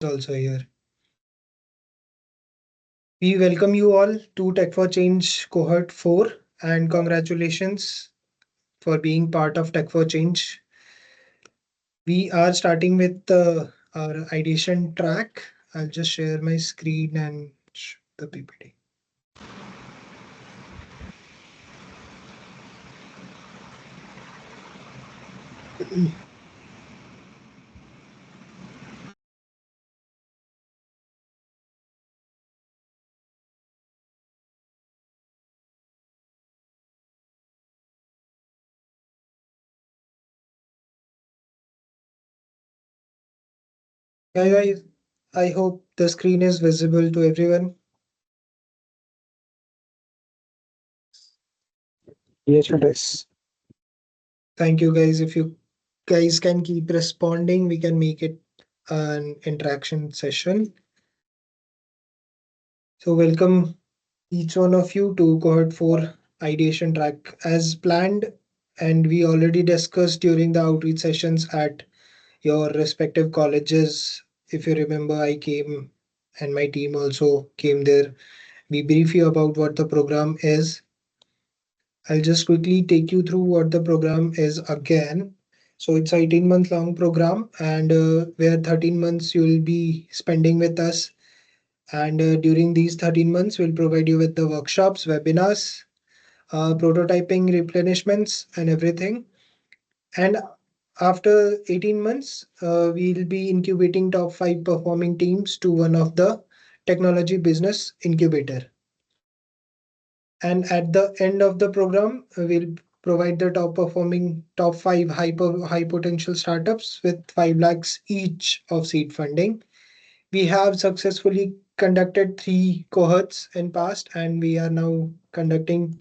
also here. We welcome you all to Tech for Change Cohort 4 and congratulations for being part of Tech for Change. We are starting with our ideation track. I'll just share my screen and show the PPT. Guys, I hope the screen is visible to everyone. Yes, it is. Thank you, guys. If you guys can keep responding, we can make it an interaction session. So, welcome each one of you to cohort 4 ideation track as planned, and we already discussed during the outreach sessions at your respective colleges. If you remember, I came and my team also came there. We brief you about what the program is. I'll just quickly take you through what the program is again. So it's a 18-month long program, and where 13 months you will be spending with us. And during these 13 months, we'll provide you with the workshops, webinars, prototyping, replenishments, and everything. And after 18 months, we'll be incubating top 5 performing teams to one of the technology business incubator. And at the end of the program, we'll provide the top performing top 5 high potential startups with 5 lakhs each of seed funding. We have successfully conducted 3 cohorts in past, and we are now conducting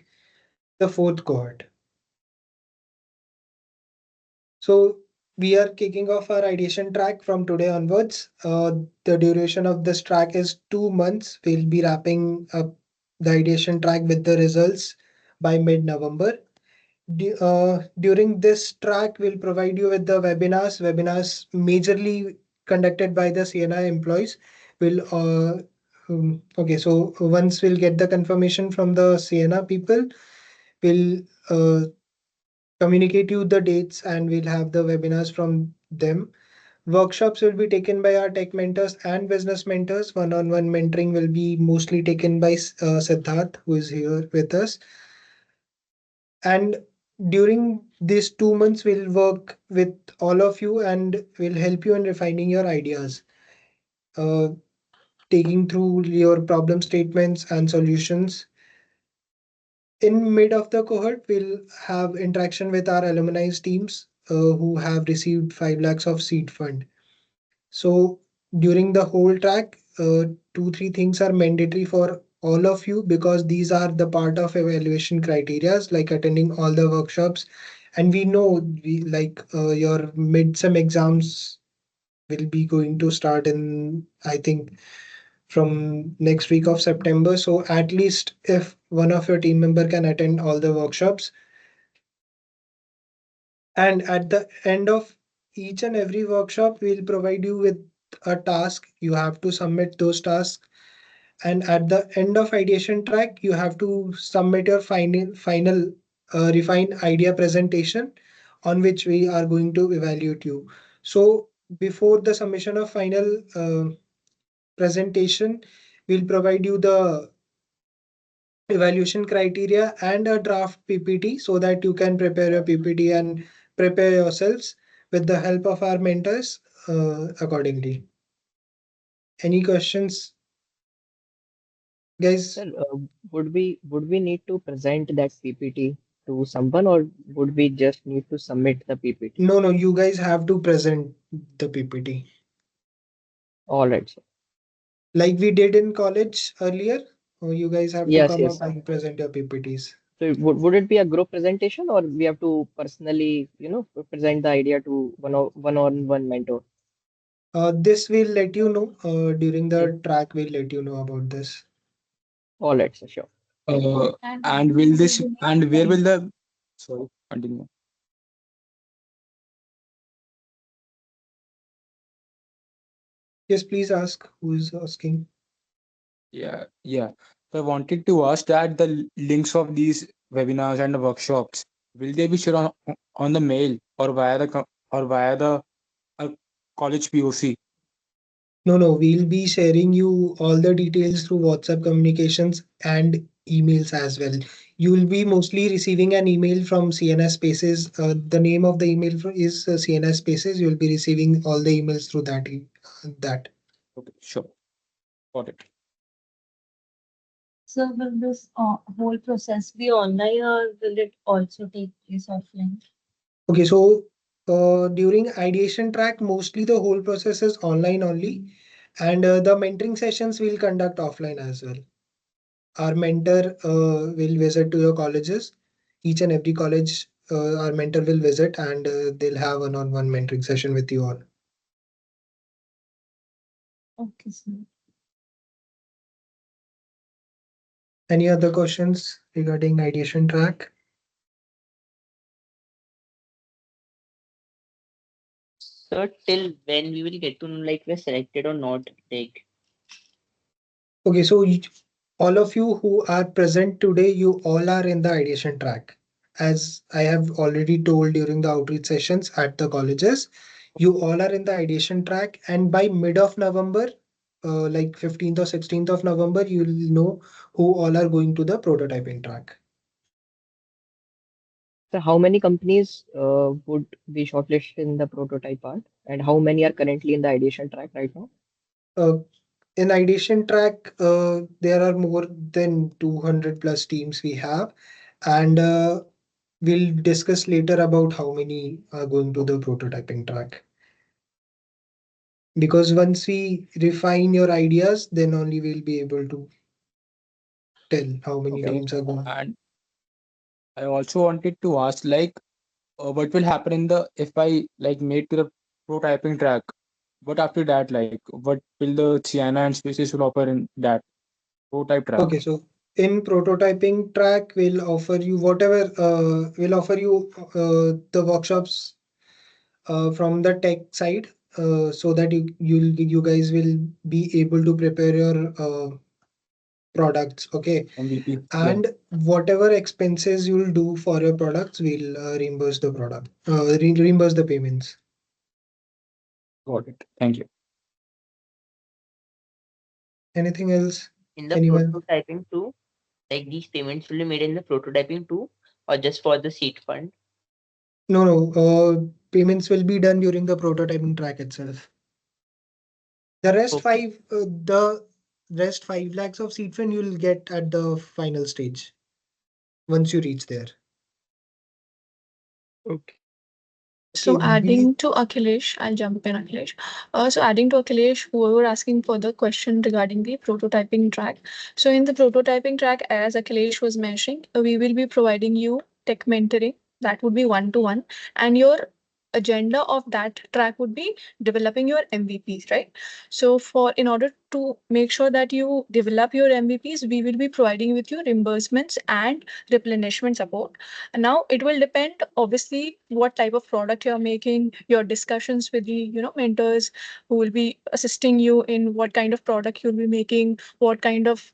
the 4th cohort. So we are kicking off our ideation track from today onwards. The duration of this track is 2 months. We'll be wrapping up the ideation track with the results by mid-November. During this track, we'll provide you with the webinars majorly conducted by the CNI employees. Will Okay, so once we'll get the confirmation from the CNI people, we'll communicate you the dates and we'll have the webinars from them. Workshops will be taken by our tech mentors and business mentors. One-on-one mentoring will be mostly taken by Siddharth, who is here with us. And during these 2 months, we'll work with all of you and we'll help you in refining your ideas, uh, taking through your problem statements and solutions. In mid of the cohort, we'll have interaction with our alumni teams who have received 5 lakhs of seed fund. So during the whole track, 2 3 things are mandatory for all of you because these are the part of evaluation criterias like attending all the workshops. And we know your mid-sem exams will be going to start in, I think, from next week of September. So at least if one of your team member can attend all the workshops, and at the end of each and every workshop, we'll provide you with a task. You have to submit those tasks. And at the end of ideation track, you have to submit your final refined idea presentation on which we are going to evaluate you. So before the submission of final presentation, we'll provide you the evaluation criteria and a draft PPT so that you can prepare your PPT and prepare yourselves with the help of our mentors accordingly. Any questions, guys? Sir, would we need to present that PPT to someone, or would we just need to submit the PPT? No, no, you guys have to present the PPT All right, sir. like we did in college earlier. You guys have to Yes, come up yes. and present your PPTs. So would it be a group presentation, or we have to personally, present the idea to one-on-one mentor? This will let you know during Hmm. the track. We'll let you know about this. All right, sir, sure. And will this and where will the sorry continue? Yes, please ask. Who is asking? Yeah, yeah. So I wanted to ask that the links of these webinars and the workshops, will they be shared on the mail or via the uh, college POC? No, no, we'll be sharing you all the details through WhatsApp communications and emails as well. You will be mostly receiving an email from CNS Spaces. The name of the email is CNS Spaces. You will be receiving all the emails through that. Okay, sure. Got it. So will this whole process be online or will it also take place offline? Okay, so during ideation track, mostly the whole process is online only, and the mentoring sessions we'll conduct offline as well. Our mentor will visit to your colleges. Each and every college, our mentor will visit, and they'll have one-on-one mentoring session with you all. Okay, sir. Any other questions regarding ideation track? So till when we will get to know like we're selected or not, like Okay, so all of you who are present today, you all are in the ideation track. As I have already told during the outreach sessions at the colleges, you all are in the ideation track, and by mid of November, like 15th or 16th of November, you'll know who all are going to the prototyping track. so how many companies would be shortlisted in the prototype part, and how many are currently in the ideation track right now? Uh, in ideation track, there are more than 200 plus teams we have, and we'll discuss later about how many are going to the prototyping track. Because once we refine your ideas, then only we'll be able to tell how many Okay. teams are going. And I also wanted to ask, like, what will happen in the if I like made to the prototyping track? What after that, like, what will the Sienna and Spaces will offer in that prototype track? Okay, so in prototyping track, we'll offer you whatever, we'll offer you the workshops from the tech side, so that you guys will be able to prepare your products. Okay, MVP. Yeah, and whatever expenses you'll do for your products, we'll reimburse the product, reimburse the payments. got it. Thank you. Anything else? In the Anyone? prototyping too, like these payments will be made in the prototyping too, or just for the seed fund? No, no. Payments will be done during the prototyping track itself. The rest Okay. five, the rest 5 lakhs of seed fund you'll get at the final stage once you reach there. Okay. Okay, So adding to Akhilesh, I'll jump in, Akhilesh. So adding to Akhilesh, whoever asking for the question regarding the prototyping track. So in the prototyping track, as Akhilesh was mentioning, we will be providing you tech mentoring. That would be one to one, and your agenda of that track would be developing your MVPs, right? So for in order to make sure that you develop your MVPs, we will be providing with you reimbursements and replenishment support. And now it will depend, obviously, what type of product you're making, your discussions with the, mentors who will be assisting you in what kind of product you'll be making, what kind of,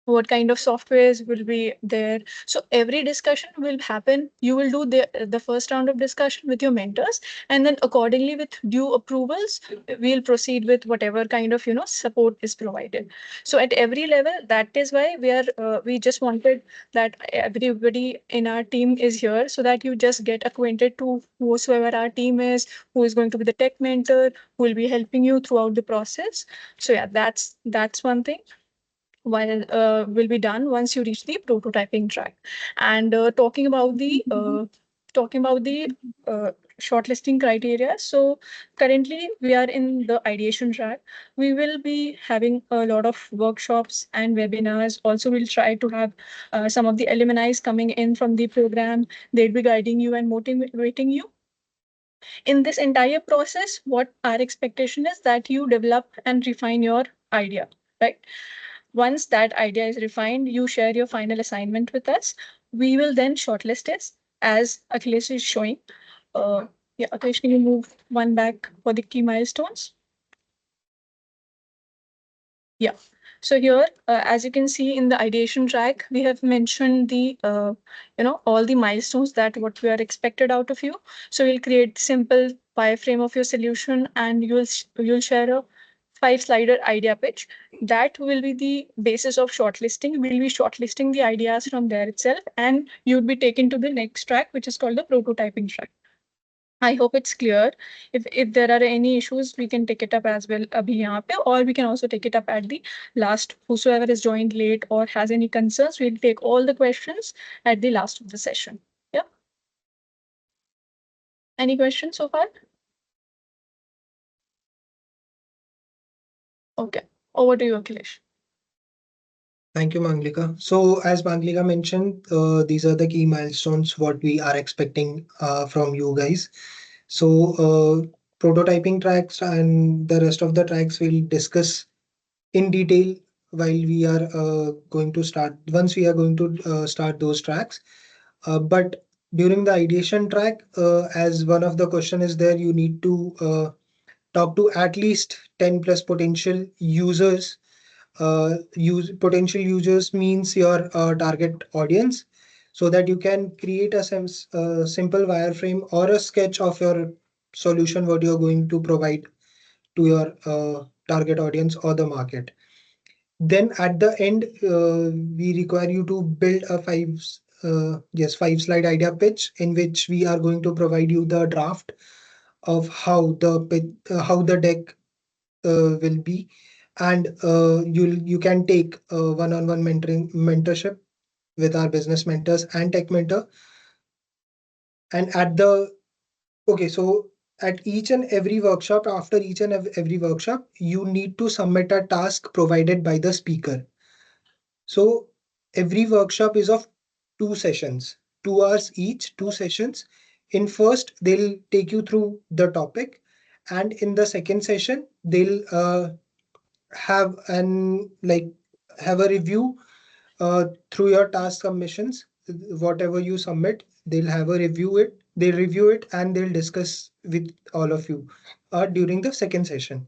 what kind of softwares will be there. So every discussion will happen. You will do the first round of discussion with your mentors, and then accordingly with due approvals, we'll proceed with whatever kind of support is provided. So at every level, that is why we just wanted that everybody in our team is here, so that you just get acquainted to whosoever our team is, who is going to be the tech mentor, who will be helping you throughout the process. So yeah, that's one thing while will be done once you reach the prototyping track. And talking about the shortlisting criteria. So currently we are in the ideation track. We will be having a lot of workshops and webinars. Also, we'll try to have some of the alumni coming in from the program. They'll be guiding you and motivating you in this entire process. What our expectation is that you develop and refine your idea, right? Once that idea is refined, you share your final assignment with us. We will then shortlist it as Akhilesh is showing. Uh, yeah, Akhilesh, can you move one back for the key milestones? Yeah. So here, as you can see in the ideation track, we have mentioned the, all the milestones that what we are expected out of you. So we'll create simple wireframe of your solution, and you'll share a 5 slider idea pitch. That will be the basis of shortlisting. We'll be shortlisting the ideas from there itself, and you'll be taken to the next track, which is called the prototyping track. I hope it's clear. If there are any issues, we can take it up as well abhi yahan pe, or we can also take it up at the last. Whosoever is joined late or has any concerns, we'll take all the questions at the last of the session. Yeah. Any questions so far? Okay. Over to you, Akhilesh. Thank you, Manglika. So, as Manglika mentioned, these are the key milestones what we are expecting from you guys. So, prototyping tracks and the rest of the tracks we'll discuss in detail while we are going to start. Once we are going to start those tracks, but during the ideation track, as one of the question is there, you need to talk to at least 10 plus potential users. Use potential users means your target audience, so that you can create a simple wireframe or a sketch of your solution what you're going to provide to your target audience or the market. Then at the end, we require you to build a 5 slide idea pitch in which we are going to provide you the draft of how the deck will be, and you can take one-on-one mentorship with our business mentors and tech mentor. And at the okay, so at each and every workshop, after each and every workshop, you need to submit a task provided by the speaker. So every workshop is of 2 sessions, 2 hours each, 2 sessions. In first, they'll take you through the topic, and in the second session, they'll have an like have a review through your task submissions. Whatever you submit, they'll have a review it. They'll review it and they'll discuss with all of you during the second session.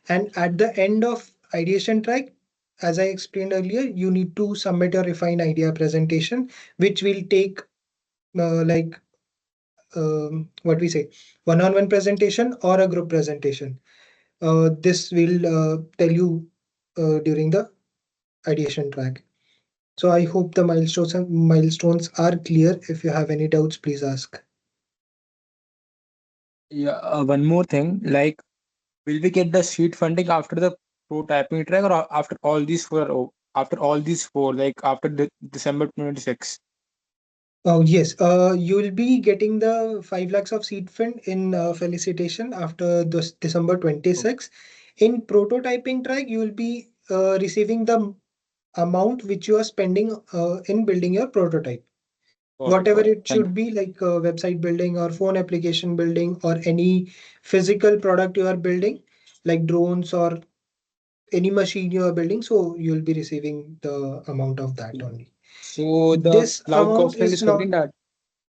And at the end of ideation track, as I explained earlier, you need to submit a refined idea presentation, which will take like what we say, one-on-one presentation or a group presentation. This will tell you during the ideation track. So I hope the milestones are clear. If you have any doubts, please ask. Yeah, one more thing, like, will we get the seed funding after the prototyping track, or after all these four? After all these four, like after December 2026? Oh, yes. You will be getting the 5 lakhs of seed fund in felicitation after this December Oh, 26. In prototyping track, you will be receiving the amount which you are spending in building your prototype. got it, Whatever got it. it Thank you. should be, like website building or phone application building or any physical product you are building, like drones or any machine you are building. So you'll be receiving the amount of that only. So the This cloud amount costing is is covered not. in that.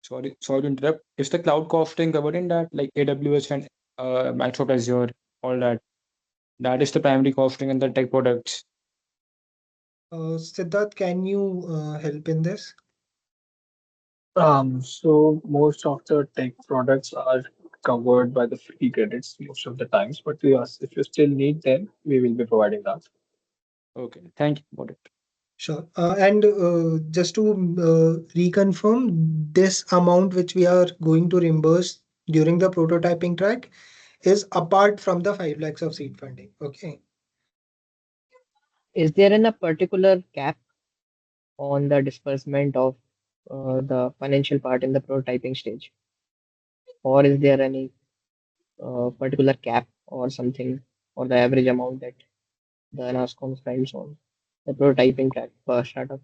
Sorry to interrupt. Is the cloud costing covered in that, like AWS and Microsoft Azure, all that? That is the primary costing in the tech products. Siddharth, can you help in this? So most of the tech products are covered by the free credits most of the times, but yes, if you still need them, we will be providing that. Okay, thank you. Got it. Sure. And just to reconfirm, this amount which we are going to reimburse during the prototyping track is apart from the 5 lakhs of seed funding. Okay. Is there a particular cap on the disbursement of the financial part in the prototyping stage, or is there any particular cap or something, or the average amount that the NASCOM spends on the prototyping track per startup?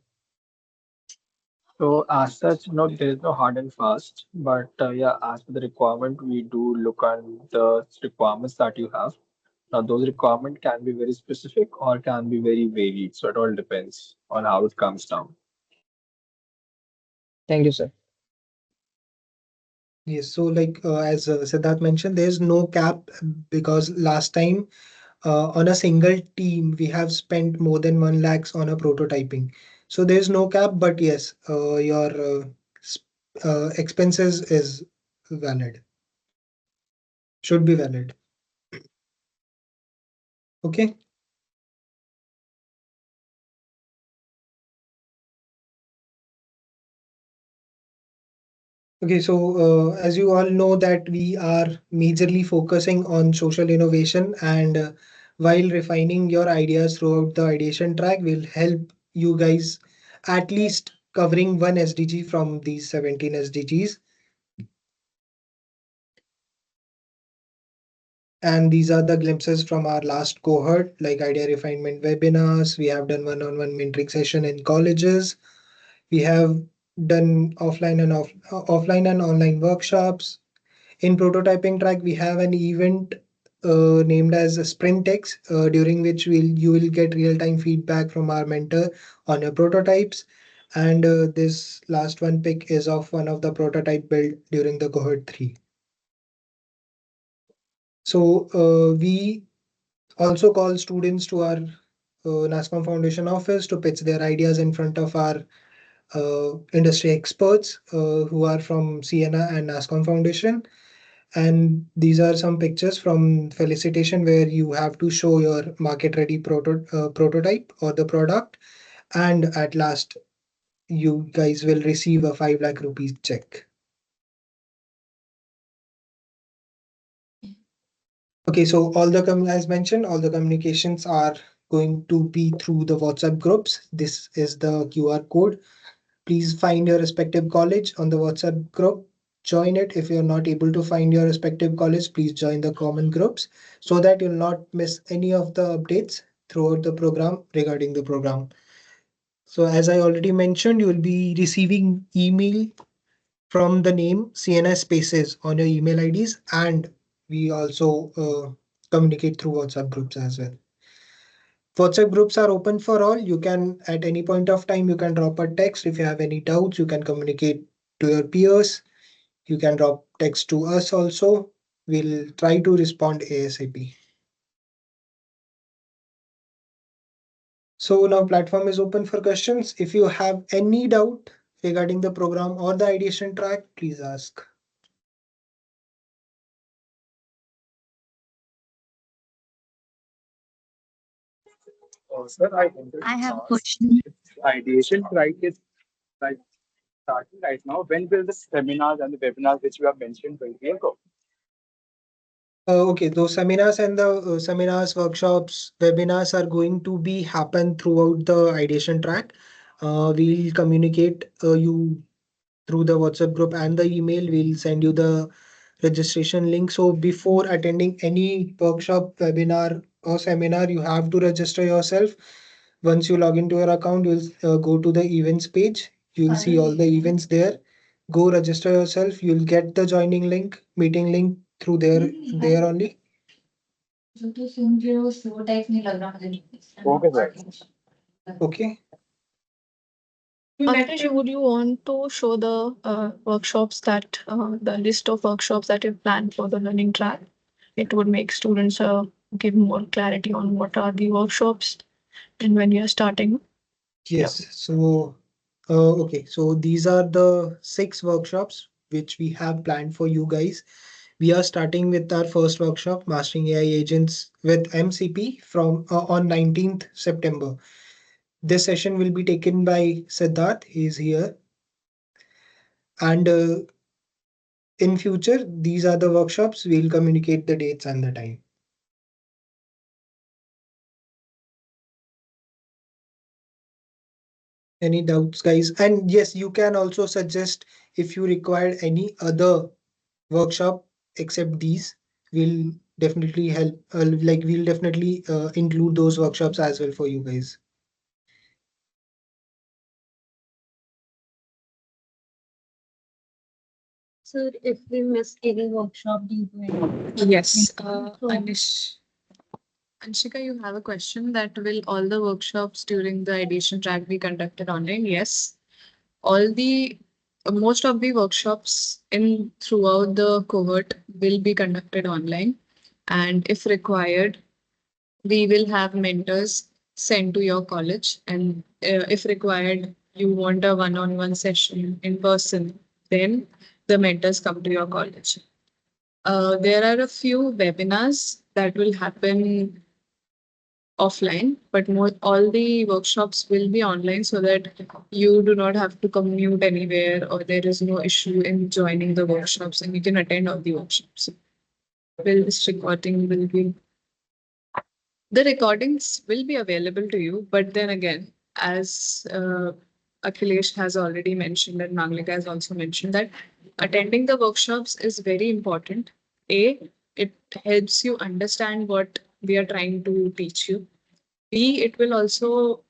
So as such, no, there is no hard and fast, but yeah, as per the requirement, we do look on the requirements that you have. Now, those requirements can be very specific or can be very varied, so it all depends on how it comes down. Thank you, sir. Yes. So, like as Siddharth mentioned, there's no cap because last time On a single team, we have spent more than 1 lakhs on a prototyping. So there's no cap, but yes, your expenses is valid, should be valid. Okay. Okay, so as you all know that we are majorly focusing on social innovation, and while refining your ideas throughout the ideation track will help you guys at least covering one SDG from these 17 SDGs. And these are the glimpses from our last cohort, like idea refinement webinars. We have done one-on-one mentoring session in colleges. We have done offline and online workshops. In prototyping track, we have an event named as Sprintex, during which you will get real-time feedback from our mentor on your prototypes. And this last one pick is of one of the prototype built during the cohort 3. So we also call students to our NASCOM Foundation office to pitch their ideas in front of our industry experts who are from Sienna and NASCOM Foundation. And these are some pictures from felicitation where you have to show your market ready prototype or the product. And at last, you guys will receive a 5 lakh rupees check. Okay, so as mentioned, all the communications are going to be through the WhatsApp groups. This is the QR code. Please find your respective college on the WhatsApp group. Join it. If you're not able to find your respective college, please join the common groups so that you'll not miss any of the updates throughout the program regarding the program. So, as I already mentioned, you will be receiving email from the name CNS Spaces on your email IDs, and we also communicate through WhatsApp groups as well. WhatsApp groups are open for all. You can, at any point of time, you can drop a text. If you have any doubts, you can communicate to your peers. You can drop text to us also. We'll try to respond ASAP. So now platform is open for questions. If you have any doubt regarding the program or the ideation track, please ask. Sir, I wanted I to have a ask question. if ideation right is like starting right now. When will the seminars and the webinars which you have mentioned will be go? Okay, those seminars and the seminars, workshops, webinars are going to be happen throughout the ideation track. We'll communicate you through the WhatsApp group and the email. We'll send you the registration link. So before attending any workshop, webinar, or seminar, you have to register yourself. Once you log into your account, you'll go to the events page. You'll see all the events there. Go register yourself. You'll get the joining link, meeting link through there only. Okay, sir. Okay. Akhilesh, would you want to show the workshops that the list of workshops that you planned for the learning track? It would make students give more clarity on what are the workshops and when you're starting. Yes. So, okay. So these are the 6 workshops which we have planned for you guys. We are starting with our first workshop, Mastering AI Agents with MCP from on 19th September. This session will be taken by Siddharth. He is here. And in future, these are the workshops. We'll communicate the dates and the time. Any doubts, guys? And yes, you can also suggest if you require any other workshop except these. We'll definitely help. We'll definitely include those workshops as well for you guys. Sir, if we miss any workshop due to any Yes, so Anshika, you have a question that will all the workshops during the edition track be conducted online? Yes, all the most of the workshops in throughout the cohort will be conducted online, and if required, We will have mentors sent to your college, and if required, you want a one-on-one session in person, then the mentors come to your college. There are a few webinars that will happen offline, but more all the workshops will be online so that you do not have to commute anywhere or there is no issue in joining the workshops and you can attend all the workshops. Well, this recording will be the recordings will be available to you, but then again, as Akhilesh has already mentioned and Manglika has also mentioned that attending the workshops is very important. A, it helps you understand what we are trying to teach you. B, it will also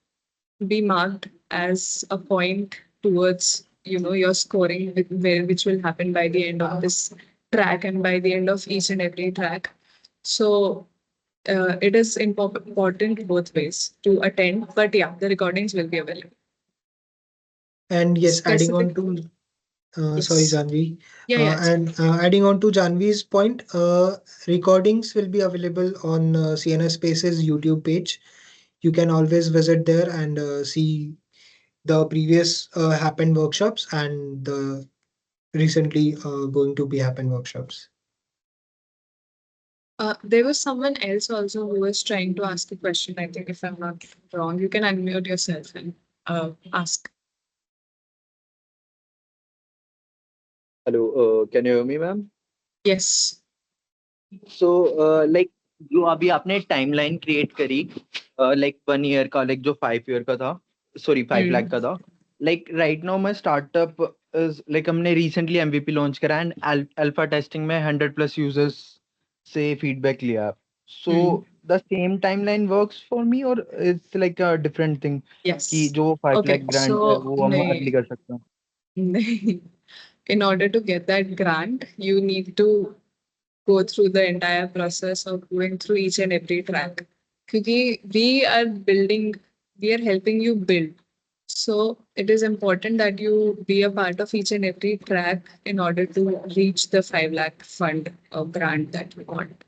be marked as a point towards your scoring, which will happen by the end of this track and by the end of each and every track. So it is important both ways to attend, but yeah, the recordings will be available. And yes, adding on Specific, to sorry, yes, Janvi. yeah, yeah. And adding on to Janvi's point, recordings will be available on CNS Space's YouTube page. You can always visit there and see the previous happened workshops and the recently going to be happen workshops. There was someone else also who was trying to ask a question. I think if I'm not wrong, you can unmute yourself and ask. Hello, can you hear me, ma'am? Yes. So, like जो अभी आपने timeline create करी, like 1 year का, like जो 5 year का था, sorry 5 lakh Mm. का था, like right now my startup is like हमने रिसेंटली एमवीपी लॉन्च करा एंड अल्फा टेस्टिंग में 100+ यूजर्स से फीडबैक लिया. So Mm. The same timeline works for me और it's like a different thing कि Yes. जो 5 लाख Okay. ग्रांट है So, वो हम अर्ली कर सकते हैं. in order to get that grant, you need to go through the entire process of going through each and every track. Because we are helping you build. So it is important that you be a part of each and every track in order to reach the 5 lakh fund or grant that you want.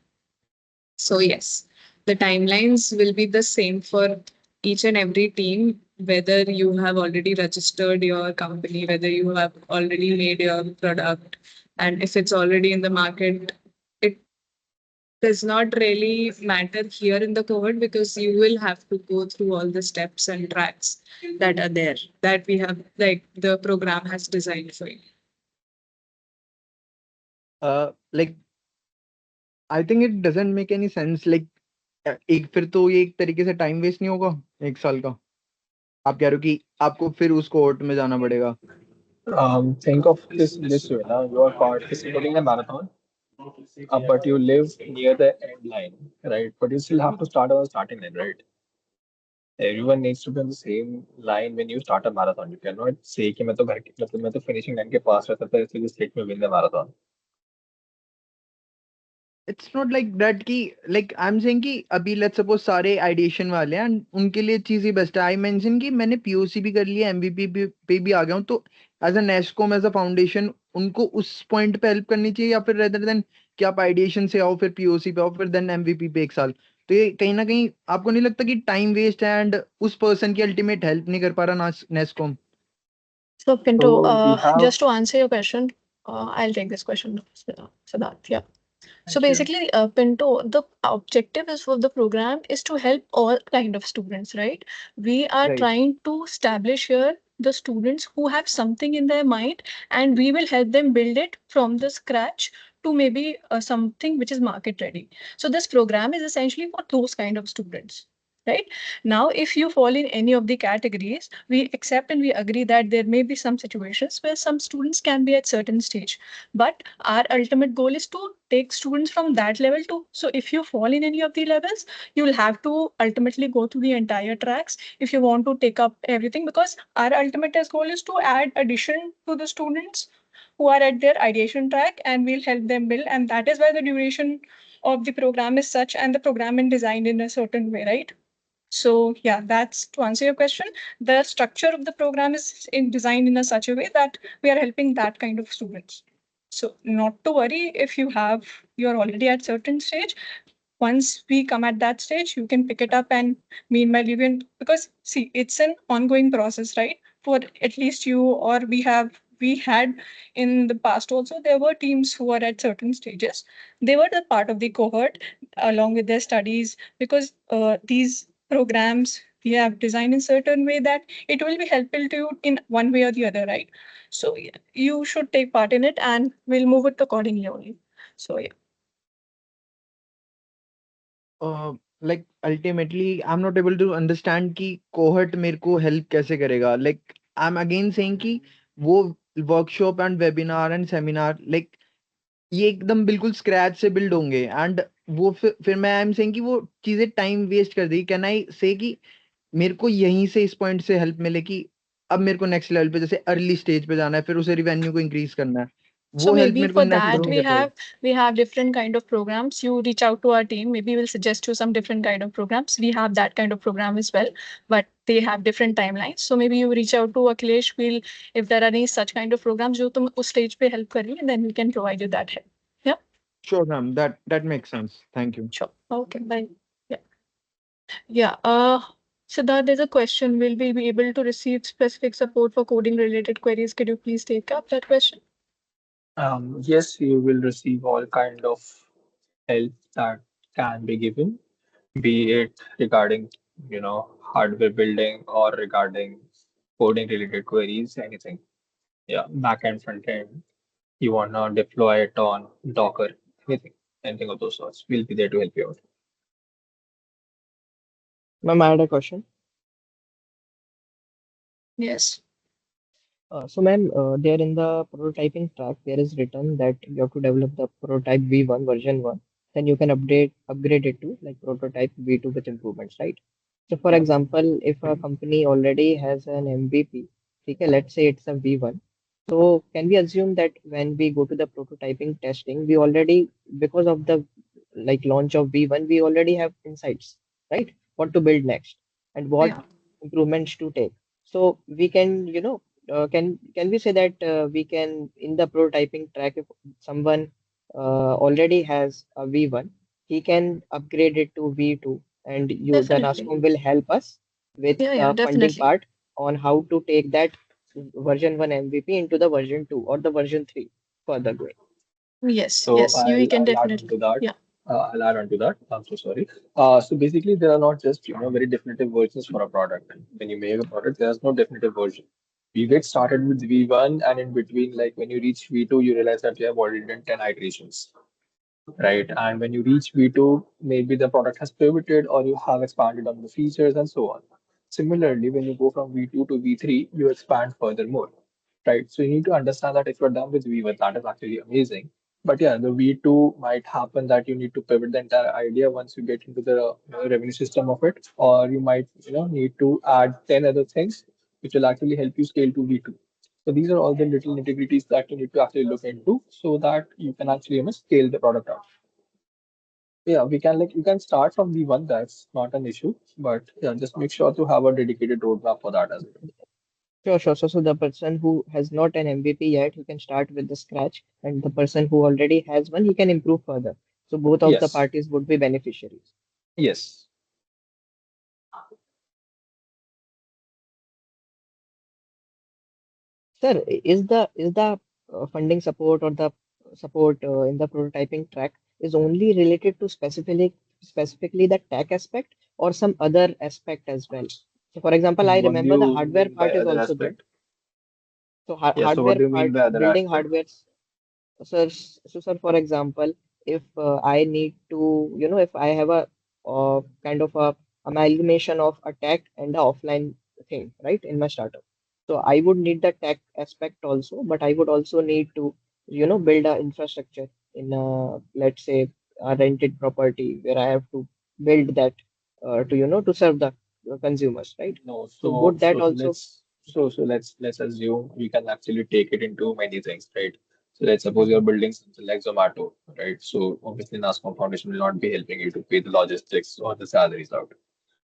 So, yes, the timelines will be the same for each and every team, whether you have already registered your company, whether you have already made your product, and if it's already in the market. It does not really matter here in the cohort because you will have to go through all the steps and tracks that are there that we have, like the program has designed for you. Like I think it doesn't make any sense. Like एक फिर तो ये एक तरीके से time waste नहीं होगा 1 साल का. आप कह रहे हो कि आपको फिर उस कोर्ट में जाना पड़ेगा. Think of this way. Now you are participating in a marathon, but you live near the end line, right? But you still have to start on the starting line, right? Everyone needs to be on the same line when you start a marathon. You cannot say कि मैं तो finishing line के पास रहता था इसलिए just let me win the marathon. It's not like that कि like I'm saying कि अभी let's suppose सारे ideation वाले हैं and उनके लिए चीज ही बेस्ट है. I mention कि मैंने POC भी कर लिया, MVP पे भी आ गया हूँ, तो as a NESCOM as a foundation उनको उस पॉइंट पे हेल्प करनी चाहिए या फिर rather than कि आप ideation से आओ फिर POC पे आओ फिर then MVP पे 1 साल. तो ये कहीं ना कहीं आपको नहीं लगता कि टाइम वेस्ट है एंड उस पर्सन की अल्टीमेट हेल्प नहीं कर पा रहा NESCOM. So, Pinto, So we have just to answer your question, I'll take this question, Siddharth. Yeah. So thank you. basically, Pinto, the objective is for the program is to help all kind of students, right? We are Right. trying to establish here the students who have something in their mind, and we will help them build it from the scratch to maybe something which is market ready. So this program is essentially for those kind of students. Right now, if you fall in any of the categories, we accept and we agree that there may be some situations where some students can be at certain stage, but our ultimate goal is to take students from that level to, so if you fall in any of the levels, you will have to ultimately go through the entire tracks if you want to take up everything, because our ultimate goal is to add addition to the students who are at their ideation track, and we'll help them build, and that is why the duration of the program is such and the program is designed in a certain way, right? So yeah, that's to answer your question. The structure of the program is designed in a such a way that we are helping that kind of students. So not to worry if you're already at certain stage. once we come at that stage, you can pick it up and meanwhile you can, because see, it's an ongoing process, right? For at least you or we had in the past also, there were teams who were at certain stages. They were the part of the cohort along with their studies, because these programs we have designed in certain way that it will be helpful to you in one way or the other, right? So yeah, you should take part in it and we'll move it accordingly only. So yeah. Like ultimately I'm not able to understand कि cohort मेरे को help कैसे करेगा. Like I'm again saying कि वो workshop and webinar and seminar like ये एकदम बिल्कुल स्क्रैच से बिल्ड होंगे एंड वो फिर मैं आई एम सेइंग कि वो चीजें टाइम वेस्ट कर देगी. कैन आई से कि मेरे को यहीं से इस पॉइंट से हेल्प मिले कि अब मेरे को नेक्स्ट लेवल पे जैसे अर्ली स्टेज पे जाना है फिर उसे रिवेन्यू को इंक्रीज करना है. So वो हेल्प maybe मेरे को for that नेसेसरी कैसे होगी? we have different kind of programs. You reach out to our team. Maybe we'll suggest you some different kind of programs. We have that kind of program as well, but they have different timelines. So maybe you reach out to Akhilesh. We'll, if there are any such kind of programs जो तुम उस stage पे help कर रही है, then we can provide you that help. Yeah. Sure, ma'am. That makes sense. Thank you. Sure. Okay. Bye. Yeah. Yeah. Siddharth, there's a question. Will we be able to receive specific support for coding related queries? Could you please take up that question? Yes, you will receive all kind of help that can be given, be it regarding, hardware building or regarding coding related queries, anything. Yeah, back end, front end. You wanna deploy it on Docker, anything of those sorts. We'll be there to help you out. Ma'am, I had a question. Yes. So, ma'am, there in the prototyping track, there is written that you have to develop the prototype V1 version 1. Then you can upgrade it to like prototype V2 with improvements, right? So, for Yeah. example, if a company already has an MVP, okay, let's say it's a V1. So, can we assume that when we go to the prototyping testing, we already, because of the like launch of V1, we already have insights, right? What to build next and what Yeah. improvements to take. So we can, can we say that we can in the prototyping track if someone already has a V1, he can upgrade it to V2, and the Definitely. NASCOM will help us with Yeah. Yeah. the funding Definitely. part on how to take that version 1 MVP into the version 2 or the version 3 further going. Yes, So yes, you I'll can I'll add on definitely. to that. Yeah, I'll add on to that. I'm so sorry. So basically, there are not just very definitive versions for a product. When you make a product, there's no definitive version. You get started with V1, and in between, like when you reach V2, you realize that you have already done 10 iterations, right? And when you reach V2, maybe the product has pivoted or you have expanded on the features and so on. Similarly, when you go from V2 to V3, you expand furthermore, right? So you need to understand that if you're done with V1, that is actually amazing. But yeah, the V2 might happen that you need to pivot the entire idea once you get into the revenue system of it, or you might need to add 10 other things which will actually help you scale to V2. So these are all the little nitty-gritties that you need to actually look into so that you can actually scale the product out. Yeah, we can you can start from V1, that's not an issue, but yeah, just make sure to have a dedicated roadmap for that as well. Sure, sure. So the person who has not an MVP yet, he can start with the scratch, and the person who already has one, he can improve further. So both of the Yes, parties would be beneficiaries. yes. Sir, is the funding support or the support in the prototyping track is only related to specifically the tech aspect or some other aspect as well? So for example, I What do remember the you hardware mean by part is other also there. aspect? So Yeah, so what hardware do you mean part, by other building aspect? hardware. Sir, for example, if I need to, if I have a kind of a amalgamation of a tech and the offline thing, right, in my startup. So I would need the tech aspect also, but I would also need to, build a infrastructure in let's say, a rented property where I have to build that to serve the consumers, right? No, So would that also? let's assume we can actually take it into many things, right? So let's suppose you're building something like Zomato, right? So obviously NASCOM Foundation will not be helping you to pay the logistics or the salaries out,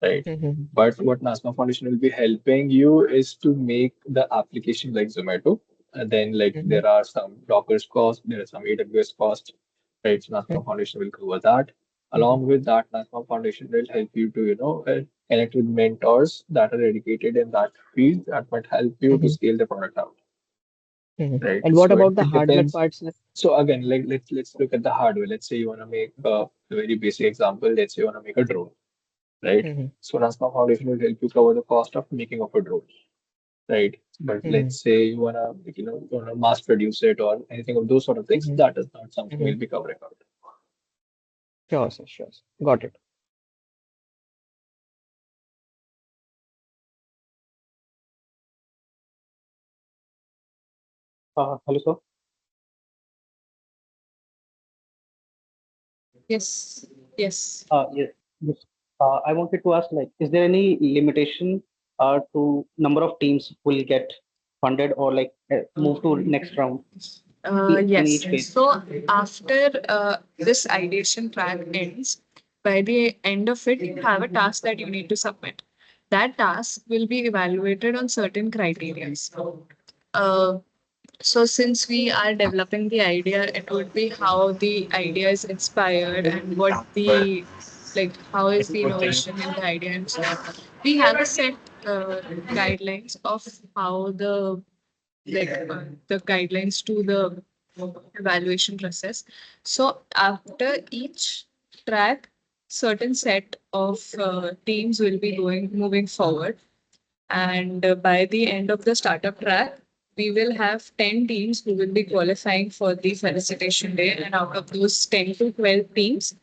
right? But what NASCOM Foundation will be helping you is to make the application like Zomato. And then like there are some Docker's cost, there are some AWS cost, right? So NASCOM Foundation will cover that. Along with that, National Foundation will help you to, connect with mentors that are dedicated in that field that might help you to Mm-hmm. scale the product out, Mm-hmm. right? And what So about the it hardware depends. part, sir? So again, like let's look at the hardware. Let's say you want to make a very basic example. Let's say you want to make a drone, right? Mm-hmm. So National Foundation will help you cover the cost of making of a drone, right? But Mm-hmm. let's say you wanna, you wanna mass produce it or anything of those sort of things, Mm-hmm. that is not something Mm-hmm. we'll be covering out. Sure, sir. Sure, sir. Got it. Hello, sir. Yes. Yes. Yes. Yes. I wanted to ask, like, is there any limitation to number of teams will get funded or like move to next round in Yes. each phase? So after this ideation track ends, by the end of it, you have a task that you need to submit. That task will be evaluated on certain criteria. Uh, so since we are developing the idea, it would be how the idea is inspired and what the like how is the innovation in the idea and so on. We have a set guidelines of how the guidelines to the evaluation process. So after each track, certain set of teams will be going moving forward, and by the end of the startup track, we will have 10 teams who will be qualifying for the felicitation day, and out of those 10 to 12 teams,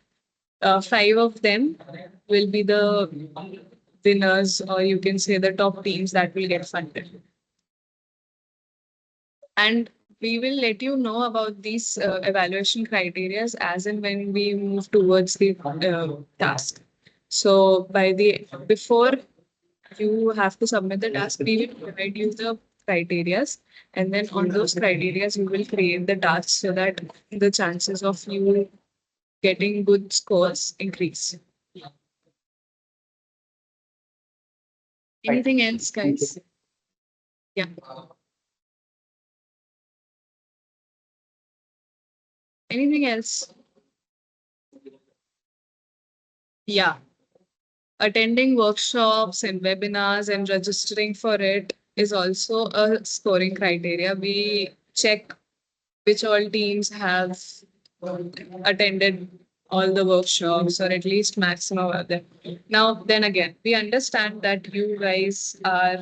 five of them will be the winners, or you can say the top teams that will get funded. And we will let you know about these evaluation criteria as and when we move towards the task. So by the before you have to submit the task, we will provide you the criterias, and then on those criterias we will create the task so that the chances of you getting good scores increase. Right. Anything else, Thank you. guys? Yeah. Anything else? Yeah. Attending workshops and webinars and registering for it is also a scoring criteria. We check which all teams have attended all the workshops or at least maximum of them. Now, then again, we understand that you guys are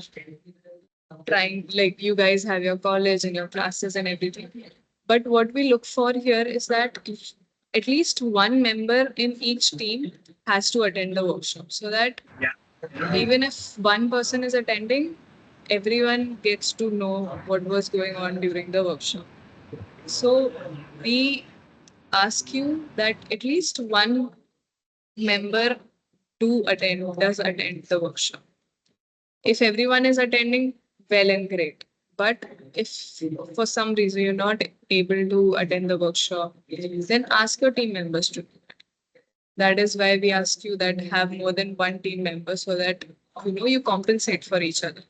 trying, like, you guys have your college and your classes and everything. But what we look for here is that at least one member in each team has to attend the workshop so that even if one person is attending, everyone gets to know what was going on during the workshop. So we ask you that at least one member does attend the workshop. If everyone is attending, well and great. But if for some reason you're not able to attend the workshop, then ask your team members to. That is why we ask you that have more than one team member so that you compensate for each other.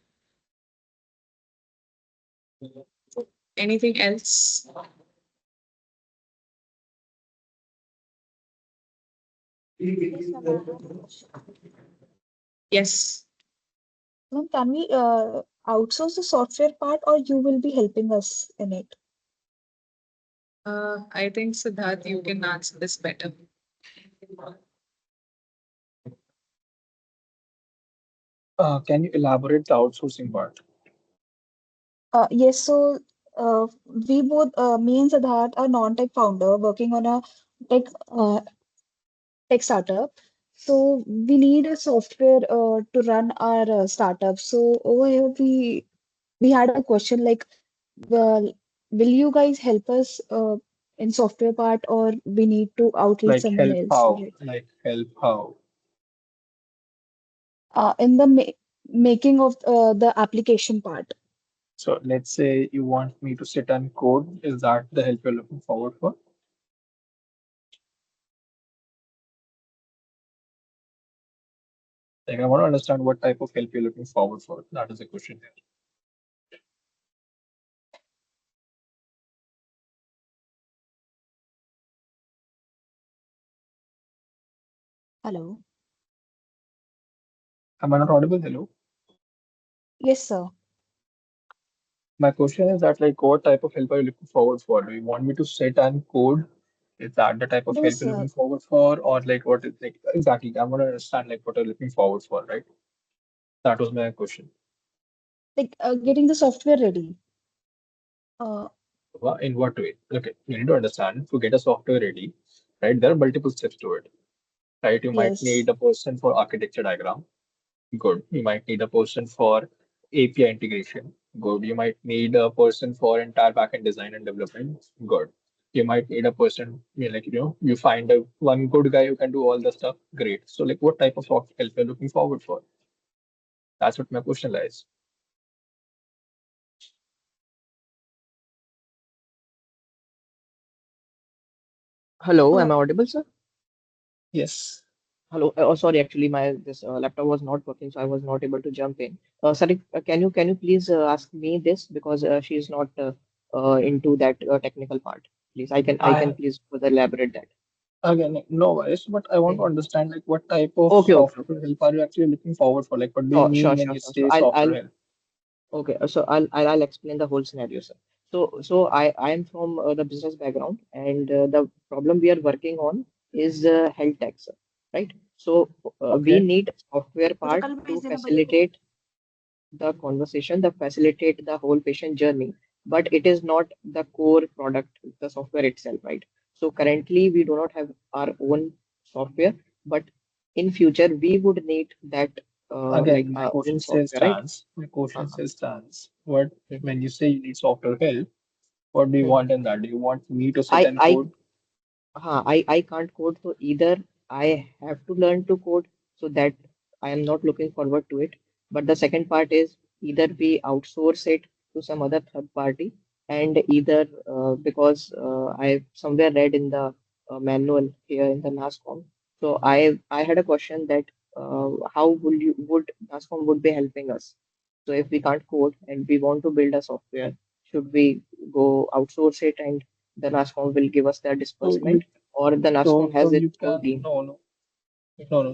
Anything else? Yes, ma'am, I have a question. Yes. Ma'am, can we outsource the software part or you will be helping us in it? I think Siddharth, you can answer this better. Can you elaborate the outsourcing part? Yes, so we both, me and Siddharth, are non-tech founder working on a tech tech startup. So we need a software to run our startup. So over here we had a question like, well, will you guys help us in software part or we need to outreach Like someone help else for how? it? Like help how? In the making of the application part. So let's say you want me to sit and code. Is that the help you're looking forward for? Like I want to understand what type of help you're looking forward for. That is the question here. Hello. Am I not audible? Hello. Yes, sir. My question is that like what type of help are you looking forward for? Do you want me to sit and code? Is that the type of No, help you're looking sir. forward for, or like what is like exactly? I want to understand like what you're looking forward for, right? That was my question. Like getting the software ready. Uh, In what way? Okay, you need to understand to get a software ready, right? There are multiple steps to it, right? You might yes. need a person for architecture diagram. Good. You might need a person for API integration. Good. You might need a person for entire backend design and development. Good. You might need a person, you find a one good guy who can do all the stuff. Great. So, like, what type of soft help you're looking forward for? That's what my question lies. Hello, Uh, am I audible, sir? Yes. Hello. Oh, sorry. Actually, my this laptop was not working, so I was not able to jump in. Sorry. Can you please ask me this because she is not into that technical part. Please, I can I please further elaborate that. again, no worries, but I want to Mhm. understand like what type of Okay. Okay. Okay. software help are you actually looking forward for? Like, what do you Sure. mean Sure. when Sure. you Sure. So say I'll software help? okay. So I'll explain the whole scenario, sir. So I am from the business background, and the problem we are working on is health tech, sir. Right? So we Okay. need software मुझे part कल to भेज देना भैया को facilitate the conversation, the facilitate the whole patient journey, but it is not the core product, the software itself, right? So currently we do not have our own software, but in future we would need that like Again, my our question own still software, right? stands. My question Uh-huh. still stands. What Mhm. when you say you need software help, what do you want Mhm. in that? Do you want me to sit I and I code? I can't code, so either I have to learn to code, so that I am not looking forward to it. But the second part is either we outsource it to some other third party, and either because I somewhere read in the manual here in the NASCOM. So I had a question that how would NASCOM would be helping us? So if we can't code and we want to build a software, should we go outsource it and the NASCOM will give us the So you disbursement, or the so NASCOM so has its you own can team? no.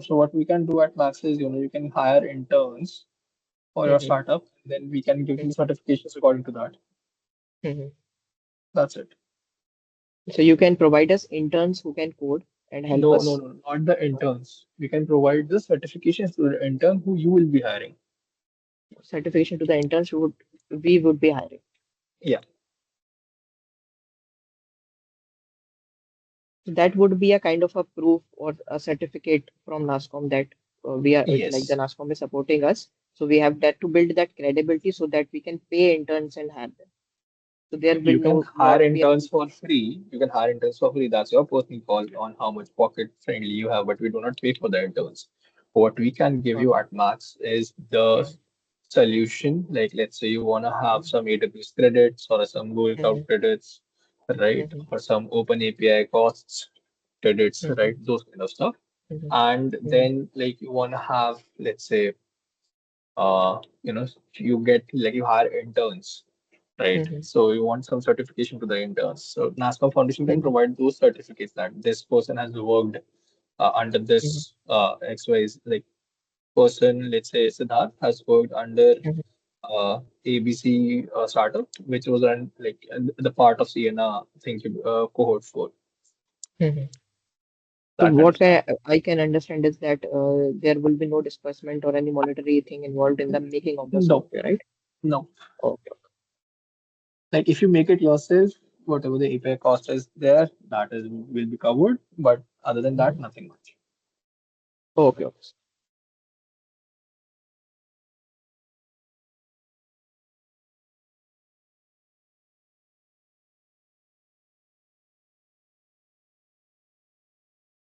So what we can do at Max is you can hire interns for your Mhm, startup, then we can give you mhm, certifications according to that. mhm. That's it. So you can provide us interns who can code and help us. Not the interns. We can provide the certifications to the intern who you will be hiring. Certification to the interns who would we would be hiring. Yeah. So that would be a kind of a proof or a certificate from NASCOM that we are like the Yes. NASCOM is supporting us. So we have that to build that credibility so that we can pay interns and hire them. So there will You can no hire not be a interns for free. You can hire interns for free. That's your personal call on how much pocket friendly you have, but we do not pay for the interns. What we can give uh, you at Max is the mhm, solution. Like, let's say you want to have some AWS credits or some Google Cloud mhm, credits, right? mhm, Or some Open API costs credits, mhm, right? Those kind of stuff. mhm, And mhm, then, like, you want to have, let's say, you get like you hire interns, right? mhm, So you want some certification to the interns. So NASCAR Foundation can mhm, provide those certificates that this person has worked under mhm, this XY, like person, let's say Siddharth has worked under mhm, ABC startup, which was the part of Sienna, I think, cohort 4, mhm. So that kind of what stuff. I can understand is that there will be no disbursement or any monetary thing involved in the making of the No, software, right? no. Okay. Like if you make it yourself, whatever the API cost is there, that is will be covered. But other than that, Mhm. nothing much. Okay. Okay.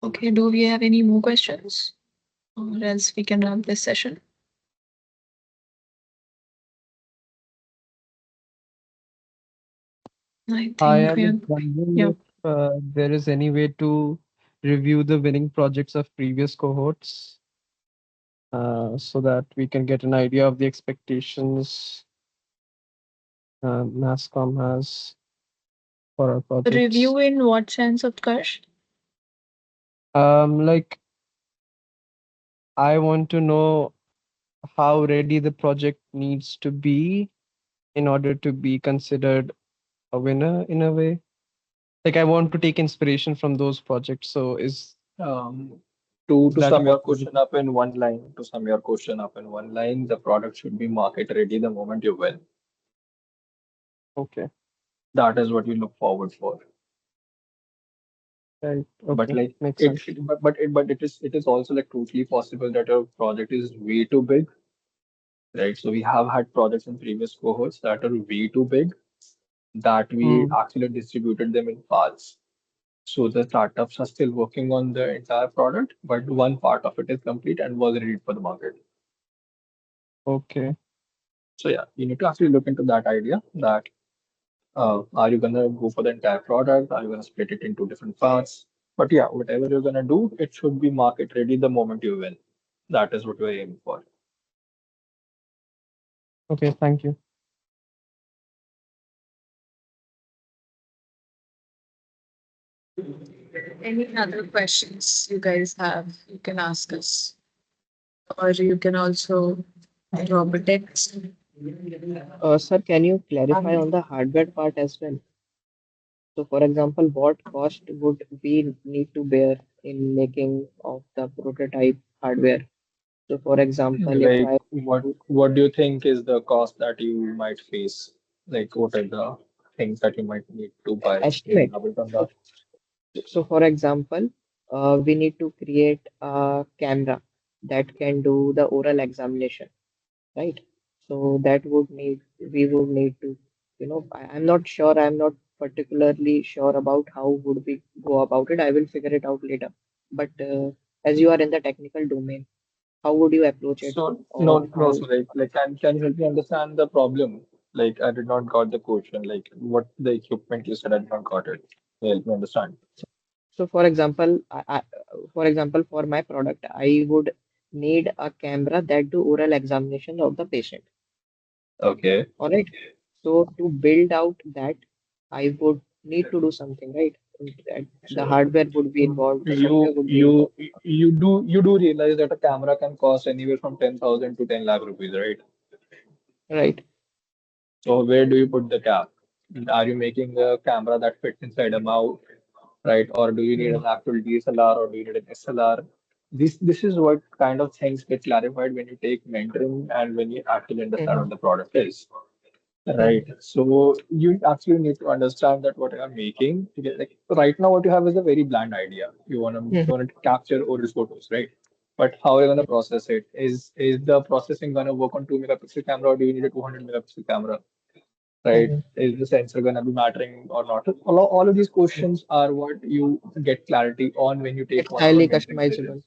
Okay, do we have any more questions? Or else we can wrap this session. I I think we was have, wondering yeah. if there is any way to review the winning projects of previous cohorts so that we can get an idea of the expectations NASCOM has for our projects. Review in what sense, Utkarsh? Like I want to know how ready the project needs to be in order to be considered a winner in a way. Like I want to take inspiration from those projects. So Um, is to that a sum your possibility? question up in one line, the product should be market ready the moment you win. Okay. That is what you look forward for. Right. But Okay. like Makes sense. it is also like totally possible that your project is way too big, right? So we have had projects in previous cohorts that are way too big that we Hmm. actually distributed them in parts. So the startups are still working on the entire product, but one part of it is complete and was ready for the market. Okay. So yeah, you need to actually look into that idea that are you gonna go for the entire product? Are you gonna split it into different parts? But yeah, whatever you're gonna do, it should be market ready the moment you win. That is what we're aiming for. Okay. Thank you. Any other questions you guys have, you can ask us, or you can also drop a text. Sir, can you clarify on the hardware part as well? So, for example, what cost would we need to bear in making of the prototype hardware? So, for example, if Like I what do you think is the cost that you might face? Like what are the things that you might need to buy? Can you estimate, elaborate on that? so for example, we need to create a camera that can do the oral examination, right? So that would need, we would need to, I'm not sure, I'm not particularly sure about how would we go about it. I will figure it out later. But as you are in the technical domain, how would you approach it, So or no, how? so like can you help me understand the problem? Like I did not got the question. Like what the equipment you said I did not got it. Help me understand. So, for example, for my product, I would need a camera that do oral examination of the patient. Okay. All right. So to build out that, I would need to do something, right? And the So hardware would be involved, the software you would be you involved, you do realize that a camera can cost anywhere from 10,000 to 10 lakh rupees, right? right? So where do you put the cap? Are you making a camera that fits inside a mount, right? Or do you need Mm, an actual DSLR or do you need an SLR? This is what kind of things get clarified when you take mentoring and when you actually understand mhm, what the product is. Right. mhm, So you actually need to understand that what you are making. Like right now, what you have is a very bland idea. mhm, You want to capture oral photos, right? But how are you gonna process it? Is the processing gonna work on 2 megapixel camera or do you need a 200 megapixel camera? Right? mhm, Is the sensor gonna be mattering or not? All of these mhm. questions are what you get clarity on when you take It's one of our highly mentoring customizable. sessions.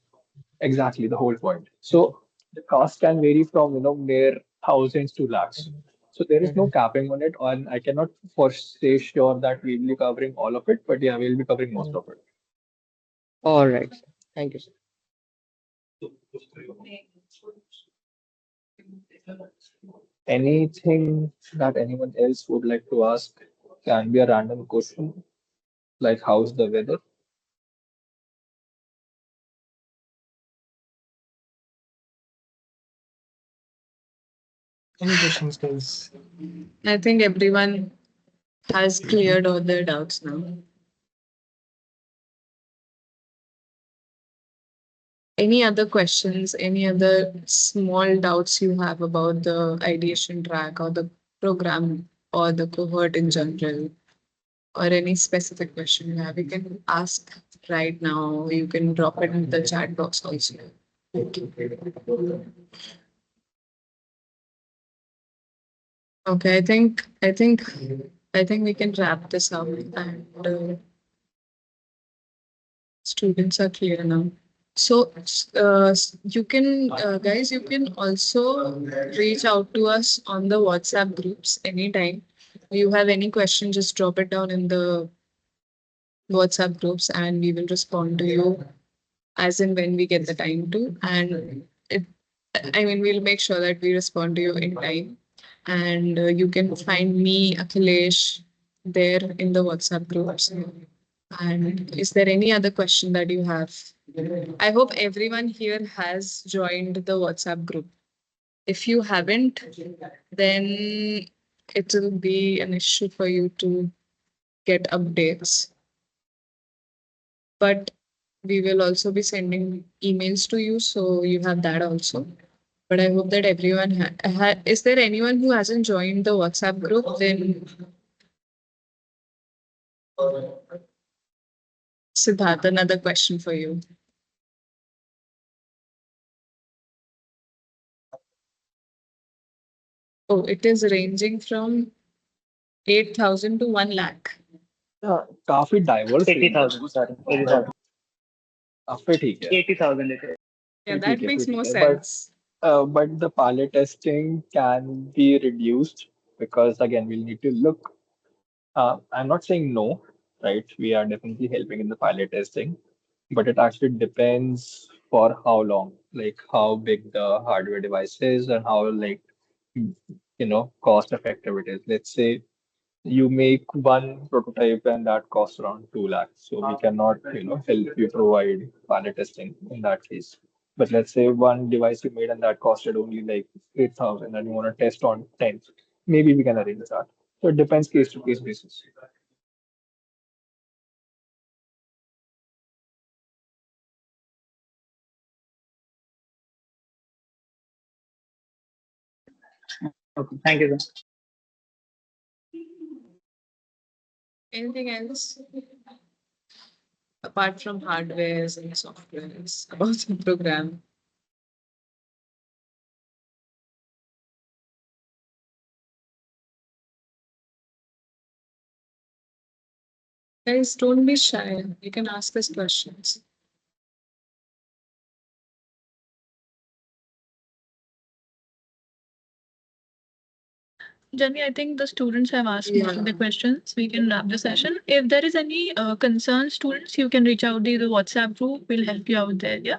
Exactly the whole point. So the cost can vary from mere thousands to lakhs. Mhm, So there is no mhm. capping on it, and I cannot for say sure that we will be covering all of it, but yeah, we'll be covering most Mhm. of it. All right, sir. Thank you, sir. Anything that anyone else would like to ask can be a random question, like how's the weather? Any questions, guys? I think everyone has cleared all their doubts now. Any other questions, any other small doubts you have about the ideation track or the program or the cohort in general, or any specific question you have, you can ask right now. You can drop it in the chat box also. Okay, I think we can wrap this up and students are clear now. So, you can, guys, you can also reach out to us on the WhatsApp groups anytime. You have any question, just drop it down in the WhatsApp groups and we will respond to you as and when we get the time to. And I mean, we'll make sure that we respond to you in time. And you can find me, Akhilesh, there in the WhatsApp groups. And is there any other question that you have? I hope everyone here has joined the WhatsApp group. If you haven't, then it will be an issue for you to get updates. But we will also be sending emails to you, so you have that also. But I hope that everyone is there anyone who hasn't joined the WhatsApp group? Then Siddharth, another question for you. Oh, it is ranging from 8,000 to 1 lakh. काफी diverse 80,000, sorry. 80,000. काफी ठीक है 80,000 it is. Yeah, फिर that ठीक है makes फिर more ठीक है but sense. but the pilot testing can be reduced because again we'll need to look. I'm not saying no, right? We are definitely helping in the pilot testing, but it actually depends for how long, like how big the hardware device is and how like cost effective it is. Let's say you make one prototype and that costs around 2 lakhs. So we cannot, help you provide pilot testing in that case. But let's say one device you made and that costed only like 8,000 and you want to test on 10, maybe we can arrange that. So it depends case to case basis. Okay, thank you, sir. Anything else apart from hardwares and softwares about the program? Guys, don't be shy. You can ask us questions. Jenny, I think the students have asked most of the questions. We can wrap the session. If there is any concern, students, you can reach out to the WhatsApp group. We'll help you out there. Yeah.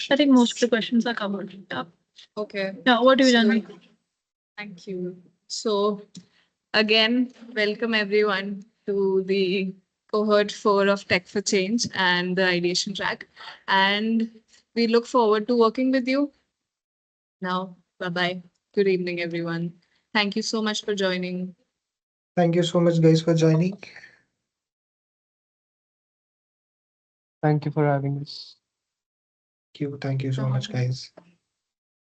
I think most of the questions are covered. Yeah. Okay. Yeah. What do you, So, Jenny? thank you. So, again, welcome everyone to the cohort 4 of Tech for Change and the ideation track. And we look forward to working with you. Now, bye bye. Good evening, everyone. Thank you so much for joining. Thank you so much, guys, for joining. Thank you for having us. Thank you so much, guys.